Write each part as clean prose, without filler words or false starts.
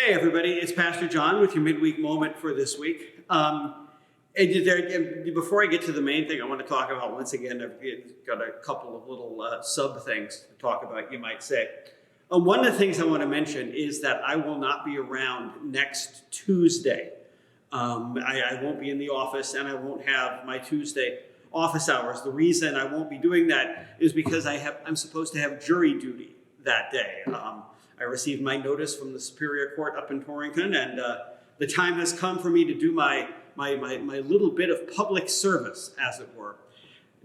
Hey everybody, it's Pastor John with your Midweek Moment for this week. Before I get to the main thing I want to talk about, once again, I've got a couple of little sub things to talk about, you might say. One of the things I want to mention is that I will not be around next Tuesday. I won't be in the office and I won't have my Tuesday office hours. The reason I won't be doing that is because I'm supposed to have jury duty that day. I received my notice from the Superior Court up in Torrington, and the time has come for me to do my little bit of public service, as it were.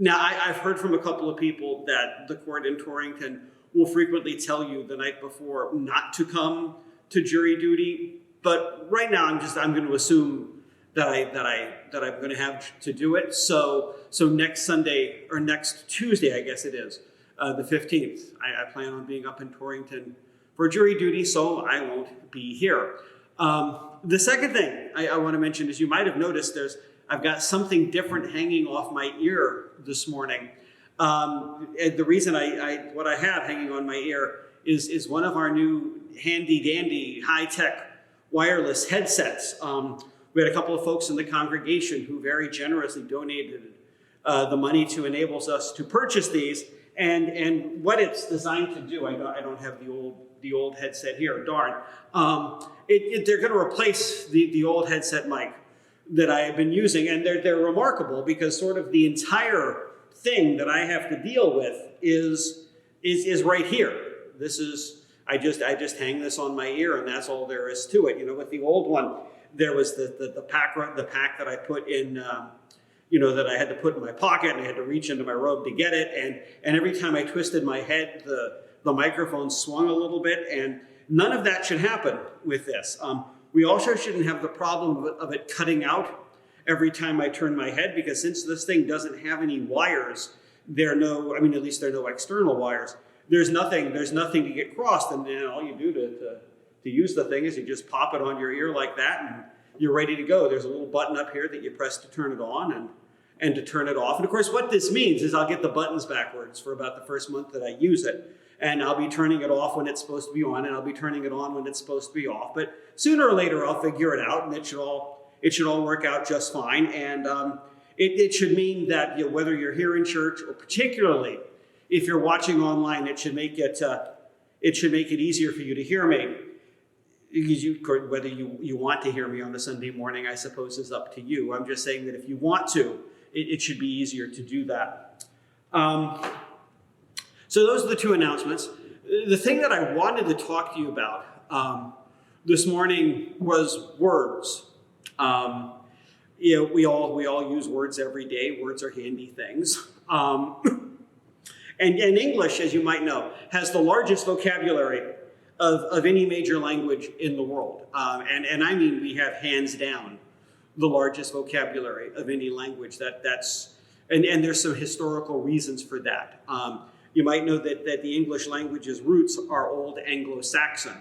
Now, I've heard from a couple of people that the court in Torrington will frequently tell you the night before not to come to jury duty, but right now I'm going to assume that I'm going to have to do it. So next Sunday, or next Tuesday, I guess it is, the 15th, I plan on being up in Torrington for jury duty, so I won't be here. The second thing I want to mention is, you might have noticed, I've got something different hanging off my ear this morning. And the reason what I have hanging on my ear is one of our new handy dandy high-tech wireless headsets. We had a couple of folks in the congregation who very generously donated the money to enable us to purchase these. And what it's designed to do, I don't have the old headset here, darn. They're going to replace the old headset mic that I have been using, and they're remarkable because sort of the entire thing that I have to deal with is right here. I just hang this on my ear, and that's all there is to it. You know, with the old one, there was the pack that I put in. That I had to put in my pocket, and I had to reach into my robe to get it. And every time I twisted my head, the microphone swung a little bit, and none of that should happen with this. We also shouldn't have the problem of it cutting out every time I turn my head, because since this thing doesn't have any wires, at least there are no external wires. There's nothing to get crossed, and then all you do to use the thing is you just pop it on your ear like that, and you're ready to go. There's a little button up here that you press to turn it on and to turn it off. And of course, what this means is I'll get the buttons backwards for about the first month that I use it. And I'll be turning it off when it's supposed to be on, and I'll be turning it on when it's supposed to be off. But sooner or later, I'll figure it out, and it should all work out just fine. And it should mean that whether you're here in church, or particularly if you're watching online, it should make it easier for you to hear me. Because whether you want to hear me on a Sunday morning, I suppose, is up to you. I'm just saying that if you want to, it should be easier to do that. So those are the two announcements. The thing that I wanted to talk to you about this morning was words. We all use words every day. Words are handy things. And English, as you might know, has the largest vocabulary of any major language in the world. And I mean, we have hands down the largest vocabulary of any language. And there's some historical reasons for that. You might know that the English language's roots are Old Anglo-Saxon.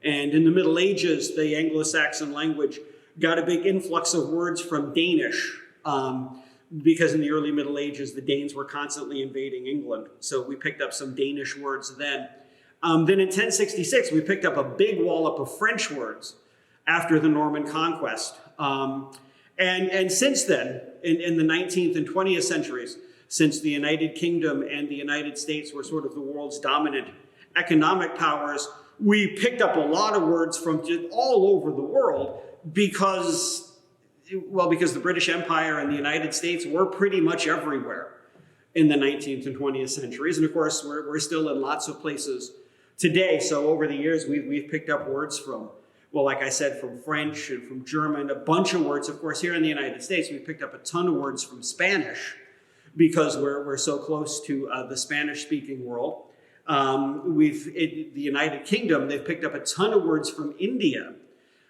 And in the Middle Ages, the Anglo-Saxon language got a big influx of words from Danish, because in the early Middle Ages, the Danes were constantly invading England. So we picked up some Danish words then. Then in 1066, we picked up a big wallop of French words after the Norman conquest. And since then, in the 19th and 20th centuries, since the United Kingdom and the United States were sort of the world's dominant economic powers, we picked up a lot of words from just all over the world because the British Empire and the United States were pretty much everywhere in the 19th and 20th centuries. And of course, we're still in lots of places today. So over the years, we've picked up words from, like I said, from French and from German, a bunch of words. Of course, here in the United States, we've picked up a ton of words from Spanish because we're so close to the Spanish-speaking world. The United Kingdom, they've picked up a ton of words from India,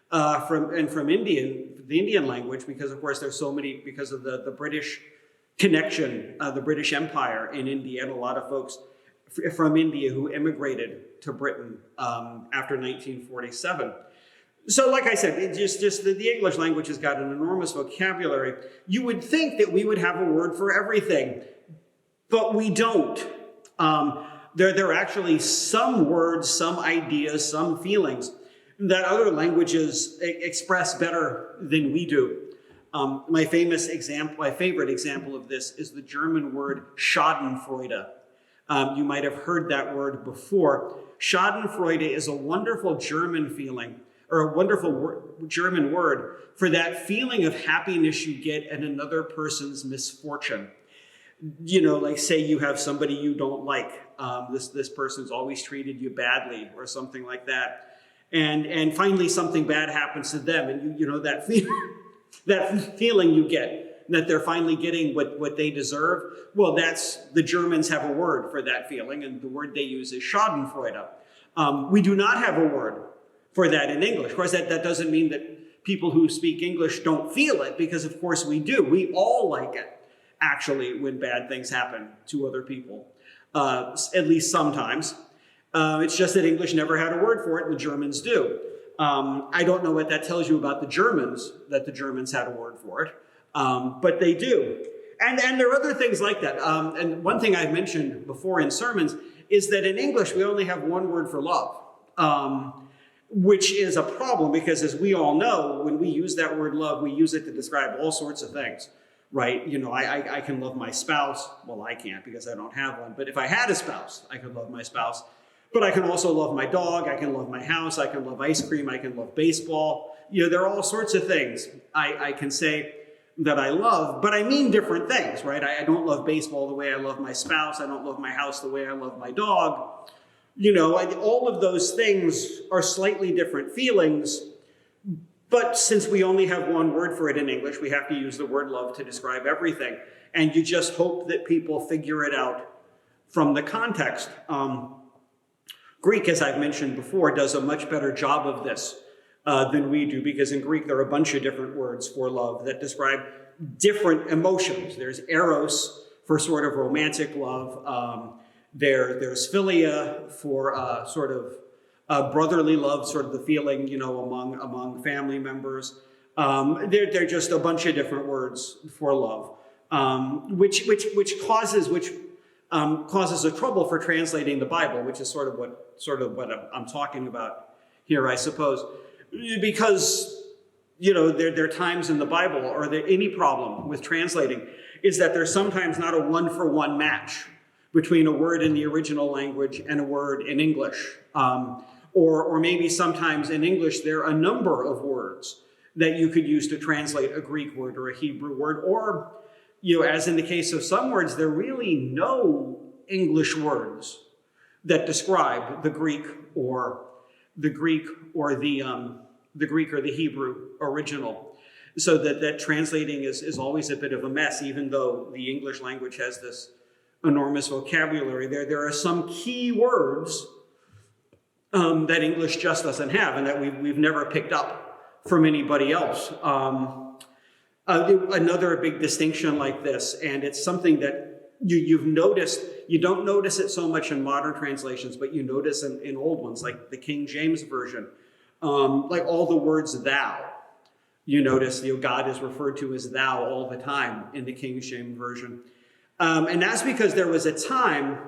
from the Indian language, because of course there's so many, because of the British connection, the British Empire in India, and a lot of folks from India who immigrated to Britain after 1947. So like I said, the English language has got an enormous vocabulary. You would think that we would have a word for everything, but we don't. There are actually some words, some ideas, some feelings that other languages express better than we do. My favorite example of this is the German word Schadenfreude. You might have heard that word before. Schadenfreude is a wonderful German feeling, or a wonderful German word for that feeling of happiness you get at another person's misfortune. Like say you have somebody you don't like. This person's always treated you badly or something like that. And finally something bad happens to them, and you know that feeling you get that they're finally getting what they deserve. Well, the Germans have a word for that feeling, and the word they use is Schadenfreude. We do not have a word for that in English. Of course, that doesn't mean that people who speak English don't feel it, because of course we do. We all like it, actually, when bad things happen to other people, at least sometimes. It's just that English never had a word for it, and the Germans do. I don't know what that tells you about the Germans, that the Germans had a word for it, but they do. And there are other things like that. And one thing I've mentioned before in sermons is that in English, we only have one word for love, which is a problem because, as we all know, when we use that word love, we use it to describe all sorts of things, right? I can love my spouse. Well, I can't because I don't have one. But if I had a spouse, I could love my spouse. But I can also love my dog, I can love my house, I can love ice cream, I can love baseball. There are all sorts of things I can say that I love, but I mean different things, right? I don't love baseball the way I love my spouse, I don't love my house the way I love my dog. All of those things are slightly different feelings, but since we only have one word for it in English, we have to use the word love to describe everything. And you just hope that people figure it out from the context. Greek, as I've mentioned before, does a much better job of this than we do, because in Greek there are a bunch of different words for love that describe different emotions. There's eros for sort of romantic love. There's philia for sort of brotherly love, sort of the feeling, among family members. There are just a bunch of different words for love, which causes a trouble for translating the Bible, which is sort of what I'm talking about here, I suppose, because there are times in the Bible, or any problem with translating is that there's sometimes not a one-for-one match between a word in the original language and a word in English, or maybe sometimes in English there are a number of words that you could use to translate a Greek word or a Hebrew word, or as in the case of some words, there are really no English words that describe the Greek or the Hebrew original. So that translating is always a bit of a mess, even though the English language has this enormous vocabulary. There are some key words that English just doesn't have, and that we've never picked up from anybody else. Another big distinction like this, and it's something that you've noticed, you don't notice it so much in modern translations, but you notice in old ones, like the King James Version, like all the words thou. You notice, God is referred to as thou all the time in the King James Version. And that's because there was a time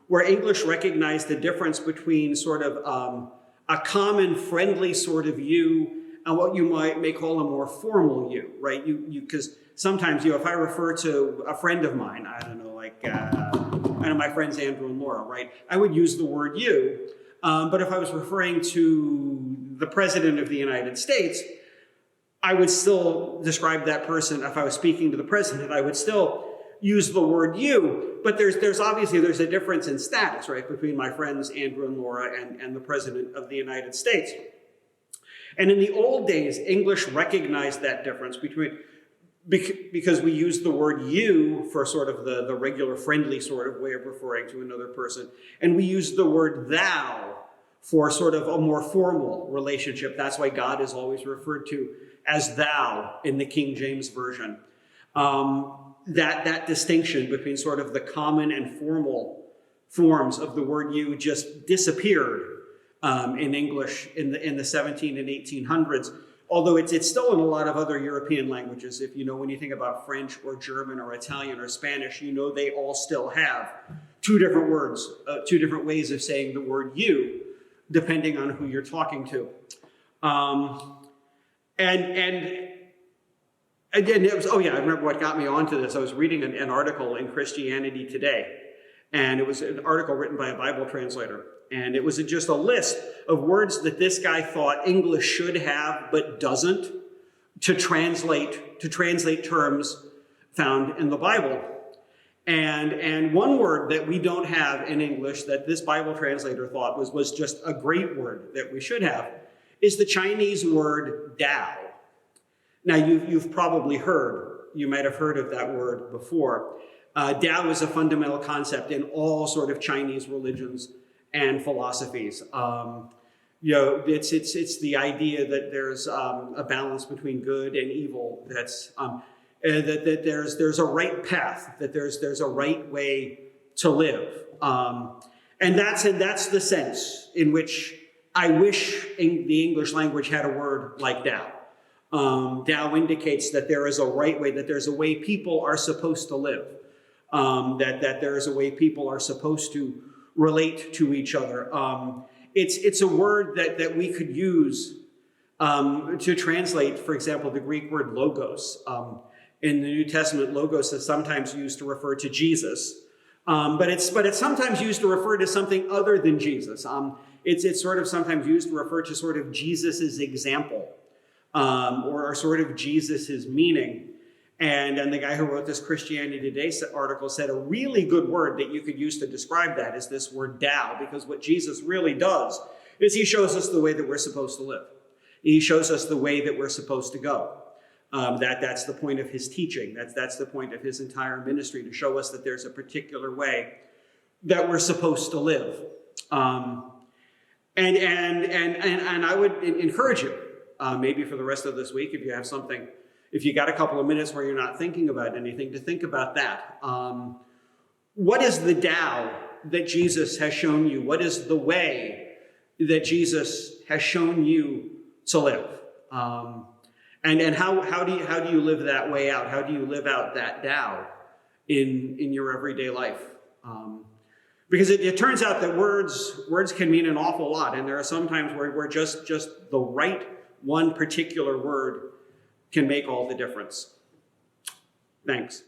where English recognized the difference between sort of a common, friendly sort of you and what you may call a more formal you, right? Because sometimes, if I refer to a friend of mine, I don't know, my friends Andrew and Laura, right? I would use the word you, but if I was referring to the President of the United States, I would still describe that person. If I was speaking to the President, I would still use the word you, but there's obviously a difference in status, right, between my friends Andrew and Laura and the President of the United States. And in the old days, English recognized that difference because we use the word you for sort of the regular friendly sort of way of referring to another person. And we use the word thou for sort of a more formal relationship. That's why God is always referred to as thou in the King James Version. That distinction between sort of the common and formal forms of the word you just disappeared in English in the 17 and 1800s, although it's still in a lot of other European languages. If when you think about French or German or Italian or Spanish, they all still have two different words, two different ways of saying the word you, depending on who you're talking to. And again, it was, oh yeah, I remember what got me onto this. I was reading an article in Christianity Today, and it was an article written by a Bible translator. And it was just a list of words that this guy thought English should have but doesn't to translate terms found in the Bible. And one word that we don't have in English that this Bible translator thought was just a great word that we should have is the Chinese word Tao. Now, you've probably you might have heard of that word before. Tao is a fundamental concept in all sort of Chinese religions and philosophies. It's the idea that there's a balance between good and evil. That's that there's a right path. That there's a right way to live. And that's the sense in which I wish the English language had a word like Tao. Tao indicates that there is a right way. That there's a way people are supposed to live. That there is a way people are supposed to relate to each other. It's a word that we could use to translate, for example, the Greek word logos. In the New Testament, logos is sometimes used to refer to Jesus, but it's sometimes used to refer to something other than Jesus. It's sort of sometimes used to refer to sort of Jesus's example, or sort of Jesus's meaning. And the guy who wrote this Christianity Today article said a really good word that you could use to describe that is this word Tao, because what Jesus really does is he shows us the way that we're supposed to live. He shows us the way that we're supposed to go. That's the point of his teaching. That's the point of his entire ministry, to show us that there's a particular way that we're supposed to live. And I would encourage you, maybe for the rest of this week, if you got a couple of minutes where you're not thinking about anything, to think about that. What is the Tao that Jesus has shown you? What is the way that Jesus has shown you to live? And how do you live that way out? How do you live out that Tao in your everyday life? Because it turns out that words can mean an awful lot, and there are some times where just the right one particular word can make all the difference. Thanks.